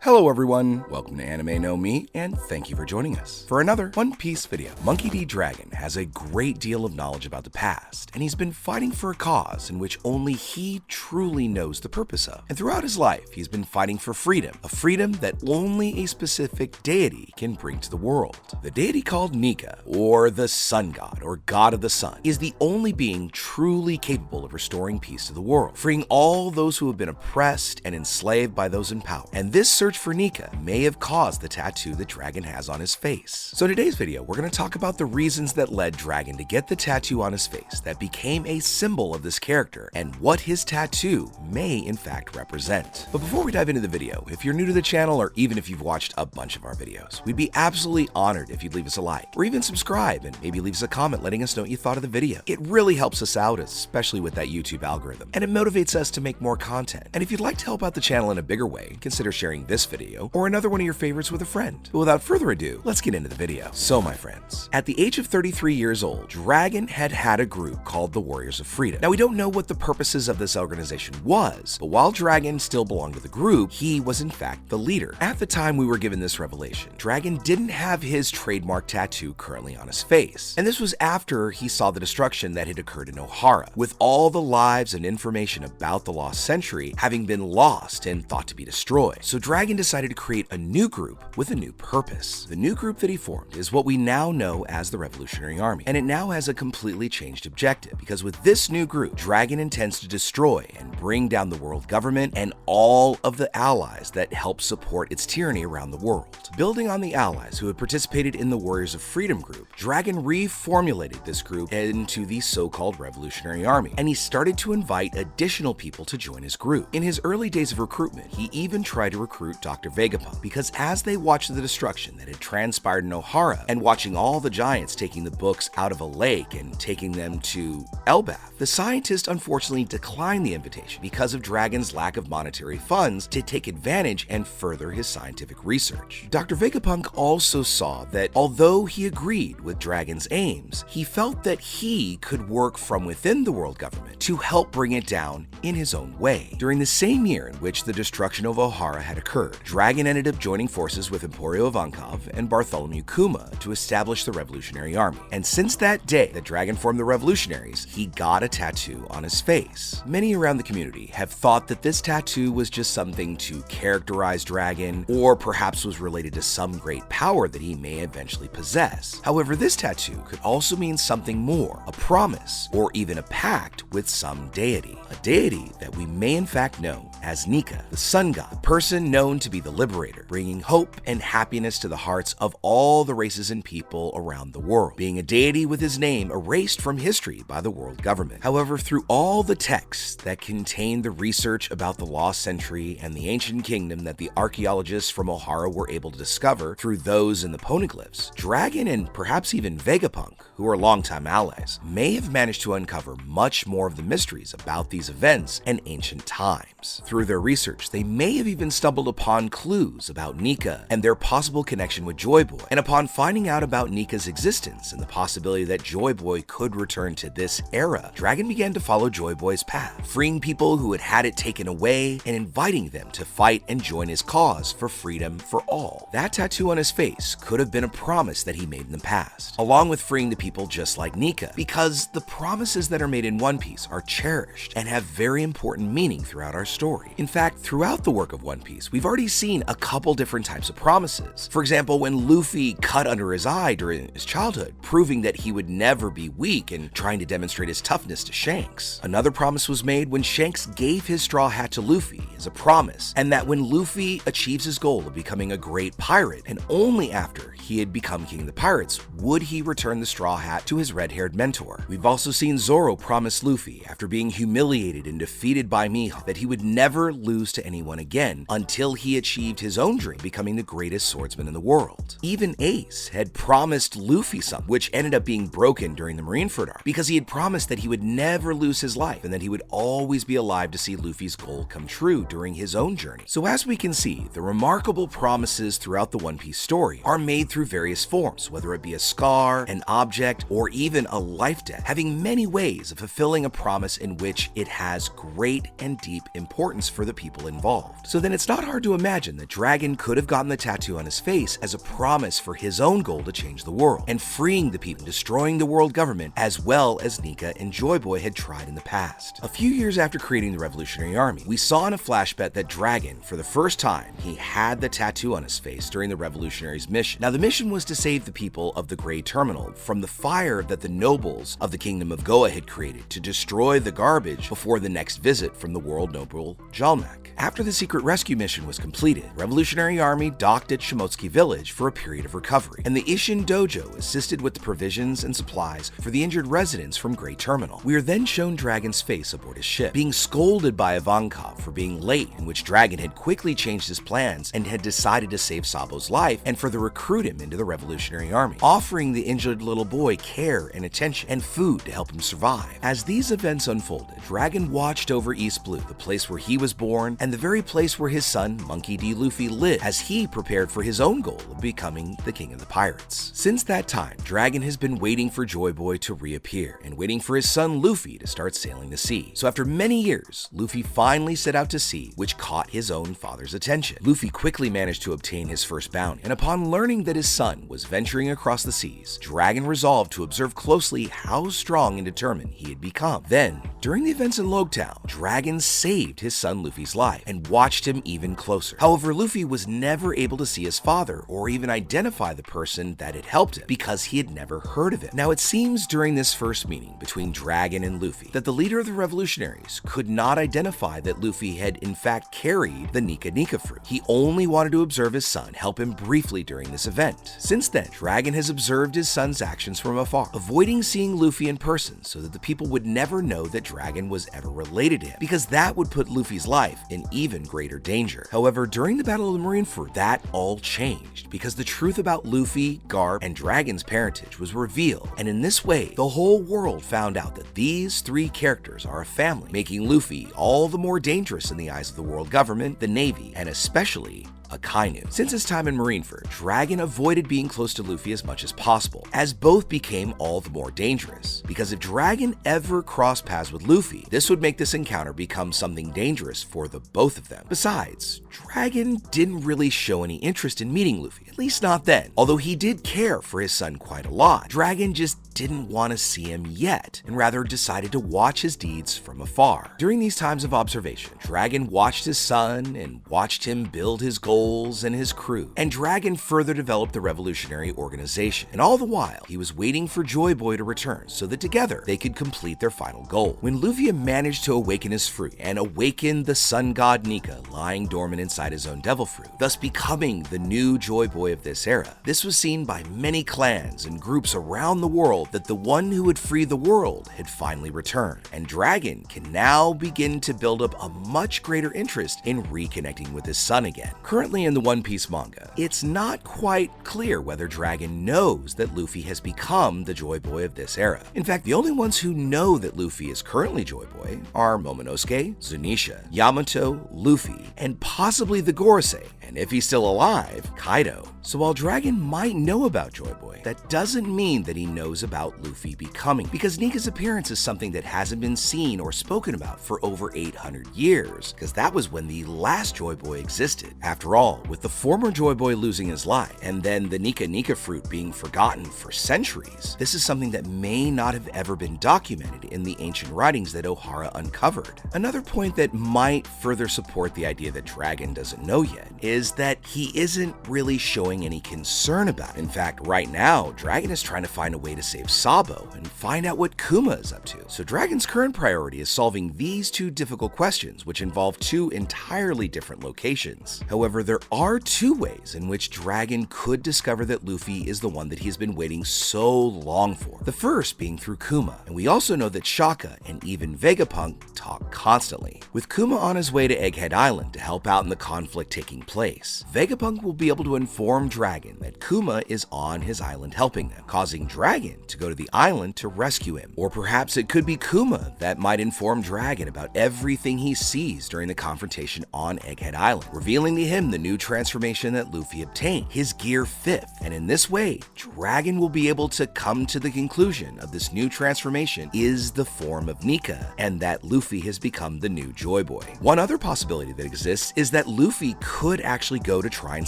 Hello everyone, welcome to Anime No Me, and thank you for joining us for another One Piece video. Monkey D. Dragon has a great deal of knowledge about the past, and he's been fighting for a cause in which only he truly knows the purpose of. And throughout his life, he's been fighting for freedom, a freedom that only a specific deity can bring to the world. The deity called Nika, or the Sun God, or God of the Sun, is the only being truly capable of restoring peace to the world, freeing all those who have been oppressed and enslaved by those in power. And this search for Nika may have caused the tattoo that Dragon has on his face. So in today's video, we're going to talk about the reasons that led Dragon to get the tattoo on his face that became a symbol of this character, and what his tattoo may in fact represent. But before we dive into the video, if you're new to the channel, or even if you've watched a bunch of our videos, we'd be absolutely honored if you'd leave us a like, or even subscribe and maybe leave us a comment letting us know what you thought of the video. It really helps us out, especially with that YouTube algorithm, and it motivates us to make more content. And if you'd like to help out the channel in a bigger way, consider sharing this video or another one of your favorites with a friend. But without further ado, let's get into the video. So my friends, at the age of 33 years old, Dragon had a group called the Warriors of Freedom. Now we don't know what the purposes of this organization was, but while Dragon still belonged to the group, he was in fact the leader. At the time we were given this revelation, Dragon didn't have his trademark tattoo currently on his face, and this was after he saw the destruction that had occurred in Ohara, with all the lives and information about the lost century having been lost and thought to be destroyed. So Dragon decided to create a new group with a new purpose. The new group that he formed is what we now know as the Revolutionary Army, and it now has a completely changed objective, because with this new group, Dragon intends to destroy and bring down the world government and all of the allies that help support its tyranny around the world. Building on the allies who had participated in the Warriors of Freedom group, Dragon reformulated this group into the so-called Revolutionary Army, and he started to invite additional people to join his group. In his early days of recruitment, he even tried to recruit Dr. Vegapunk, because as they watched the destruction that had transpired in Ohara, and watching all the giants taking the books out of a lake and taking them to Elbaf, the scientist unfortunately declined the invitation because of Dragon's lack of monetary funds to take advantage and further his scientific research. Dr. Vegapunk also saw that although he agreed with Dragon's aims, he felt that he could work from within the world government to help bring it down in his own way. During the same year in which the destruction of Ohara had occurred, Dragon ended up joining forces with Emporio Ivankov and Bartholomew Kuma to establish the Revolutionary Army. And since that day that Dragon formed the Revolutionaries, he got a tattoo on his face. Many around the community have thought that this tattoo was just something to characterize Dragon, or perhaps was related to some great power that he may eventually possess. However, this tattoo could also mean something more, a promise, or even a pact with some deity. A deity that we may in fact know as Nika, the Sun God, the person known to be the liberator, bringing hope and happiness to the hearts of all the races and people around the world, being a deity with his name erased from history by the world government. However, through all the texts that contain the research about the lost century and the ancient kingdom that the archaeologists from Ohara were able to discover through those in the poneglyphs, Dragon and perhaps even Vegapunk, who are longtime allies, may have managed to uncover much more of the mysteries about these events and ancient times. Through their research, they may have even stumbled upon clues about Nika and their possible connection with Joy Boy, and upon finding out about Nika's existence and the possibility that Joy Boy could return to this era, Dragon began to follow Joy Boy's path, freeing people who had it taken away and inviting them to fight and join his cause for freedom for all. That tattoo on his face could have been a promise that he made in the past, along with freeing the people just like Nika, because the promises that are made in One Piece are cherished and have very important meaning throughout our story. In fact, throughout the work of One Piece, we've already seen a couple different types of promises. For example, when Luffy cut under his eye during his childhood, proving that he would never be weak and trying to demonstrate his toughness to Shanks. Another promise was made when Shanks gave his straw hat to Luffy as a promise, and that when Luffy achieves his goal of becoming a great pirate, and only after he had become king of the pirates, would he return the straw hat to his red-haired mentor. We've also seen Zoro promise Luffy, after being humiliated and defeated by Mihawk, that he would never lose to anyone again until he achieved his own dream, becoming the greatest swordsman in the world. Even Ace had promised Luffy something, which ended up being broken during the Marineford arc, because he had promised that he would never lose his life and that he would always be alive to see Luffy's goal come true during his own journey. So as we can see, the remarkable promises throughout the One Piece story are made through various forms, whether it be a scar, an object, or even a life debt, having many ways of fulfilling a promise in which it has great and deep importance for the people involved. So then it's not hard to to imagine that Dragon could have gotten the tattoo on his face as a promise for his own goal to change the world, and freeing the people, destroying the world government, as well as Nika and Joy Boy had tried in the past. A few years after creating the Revolutionary Army, we saw in a flashback that Dragon, for the first time, he had the tattoo on his face during the Revolutionaries' mission. Now, the mission was to save the people of the Grey Terminal from the fire that the nobles of the Kingdom of Goa had created to destroy the garbage before the next visit from the world noble Jalmak. After the secret rescue mission was completed, the Revolutionary Army docked at Shimotsuki Village for a period of recovery, and the Isshin Dojo assisted with the provisions and supplies for the injured residents from Grey Terminal. We are then shown Dragon's face aboard his ship, being scolded by Ivankov for being late, in which Dragon had quickly changed his plans and had decided to save Sabo's life and further recruit him into the Revolutionary Army, offering the injured little boy care and attention and food to help him survive. As these events unfolded, Dragon watched over East Blue, the place where he was born, and the very place where his son, Monkey D. Luffy, lived, as he prepared for his own goal of becoming the king of the pirates. Since that time, Dragon has been waiting for Joy Boy to reappear, and waiting for his son Luffy to start sailing the sea. So after many years, Luffy finally set out to sea, which caught his own father's attention. Luffy quickly managed to obtain his first bounty, and upon learning that his son was venturing across the seas, Dragon resolved to observe closely how strong and determined he had become. Then, during the events in Logtown, Dragon saved his son Luffy's life and watched him even closer. However, Luffy was never able to see his father or even identify the person that had helped him because he had never heard of him. Now, it seems during this first meeting between Dragon and Luffy that the leader of the revolutionaries could not identify that Luffy had in fact carried the Nika Nika fruit. He only wanted to observe his son help him briefly during this event. Since then, Dragon has observed his son's actions from afar, avoiding seeing Luffy in person so that the people would never know that Dragon was ever related to him, because that would put Luffy's life in even greater danger. However, during the Battle of the Marineford, that all changed because the truth about Luffy, Garp, and Dragon's parentage was revealed, and in this way, the whole world found out that these three characters are a family, making Luffy all the more dangerous in the eyes of the world government, the Navy, and especially Akainu. Since his time in Marineford, Dragon avoided being close to Luffy as much as possible, as both became all the more dangerous. Because if Dragon ever crossed paths with Luffy, this would make this encounter become something dangerous for the both of them. Besides, Dragon didn't really show any interest in meeting Luffy, at least not then. Although he did care for his son quite a lot, Dragon just didn't want to see him yet, and rather decided to watch his deeds from afar. During these times of observation, Dragon watched his son and watched him build his goals and his crew, and Dragon further developed the revolutionary organization. And all the while, he was waiting for Joy Boy to return so that together they could complete their final goal. When Luffy managed to awaken his fruit and awaken the sun god Nika lying dormant inside his own devil fruit, thus becoming the new Joy Boy of this era, this was seen by many clans and groups around the world that the one who would free the world had finally returned, and Dragon can now begin to build up a much greater interest in reconnecting with his son again. Currently in the One Piece manga, it's not quite clear whether Dragon knows that Luffy has become the Joy Boy of this era. In fact, the only ones who know that Luffy is currently Joy Boy are Momonosuke, Zunisha, Yamato, Luffy, and possibly the Gorosei, and if he's still alive, Kaido. So while Dragon might know about Joy Boy, that doesn't mean that he knows about Luffy becoming, because Nika's appearance is something that hasn't been seen or spoken about for over 800 years, because that was when the last Joy Boy existed. After all, with the former Joy Boy losing his life, and then the Nika Nika fruit being forgotten for centuries, this is something that may not have ever been documented in the ancient writings that Ohara uncovered. Another point that might further support the idea that Dragon doesn't know yet is that he isn't really showing any concern about it. In fact, right now, Dragon is trying to find a way to save Sabo and find out what Kuma is up to. So Dragon's current priority is solving these two difficult questions, which involve two entirely different locations. However, there are two ways in which Dragon could discover that Luffy is the one that he's been waiting so long for. The first being through Kuma, and we also know that Shaka and even Vegapunk talk constantly, with Kuma on his way to Egghead Island to help out in the conflict taking place. place, Vegapunk will be able to inform Dragon that Kuma is on his island helping them, causing Dragon to go to the island to rescue him. Or perhaps it could be Kuma that might inform Dragon about everything he sees during the confrontation on Egghead Island, revealing to him the new transformation that Luffy obtained, his Gear 5th. And in this way, Dragon will be able to come to the conclusion of this new transformation is the form of Nika, and that Luffy has become the new Joy Boy. One other possibility that exists is that Luffy could actually go to try and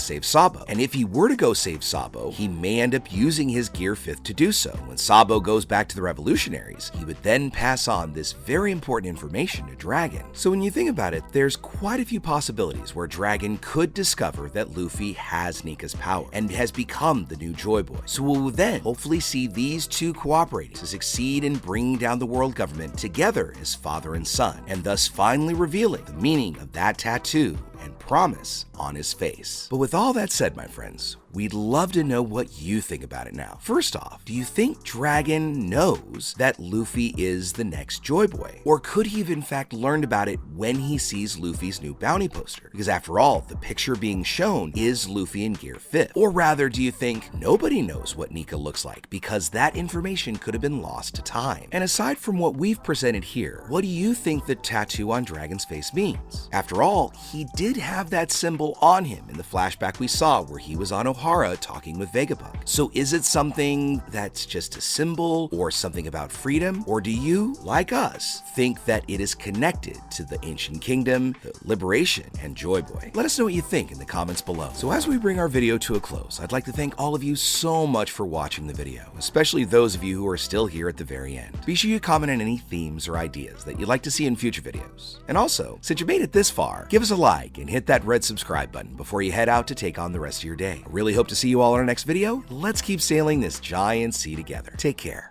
save Sabo, and if he were to go save Sabo, he may end up using his Gear 5th to do so. When Sabo goes back to the revolutionaries, he would then pass on this very important information to Dragon. So when you think about it, there's quite a few possibilities where Dragon could discover that Luffy has Nika's power and has become the new Joy Boy. So we'll then hopefully see these two cooperating to succeed in bringing down the world government together as father and son, and thus finally revealing the meaning of that tattoo and promise on his face. But with all that said, my friends, we'd love to know what you think about it now. First off, do you think Dragon knows that Luffy is the next Joy Boy? Or could he have in fact learned about it when he sees Luffy's new bounty poster? Because after all, the picture being shown is Luffy in Gear 5th. Or rather, do you think nobody knows what Nika looks like because that information could have been lost to time? And aside from what we've presented here, what do you think the tattoo on Dragon's face means? After all, he did have that symbol on him in the flashback we saw where he was on Ohara talking with Vegapunk. So is it something that's just a symbol or something about freedom? Or do you, like us, think that it is connected to the Ancient Kingdom, the Liberation, and Joy Boy? Let us know what you think in the comments below. So as we bring our video to a close, I'd like to thank all of you so much for watching the video, especially those of you who are still here at the very end. Be sure you comment on any themes or ideas that you'd like to see in future videos. And also, since you made it this far, give us a like and hit that red subscribe button before you head out to take on the rest of your day. I really hope to see you all in our next video. Let's keep sailing this giant sea together. Take care.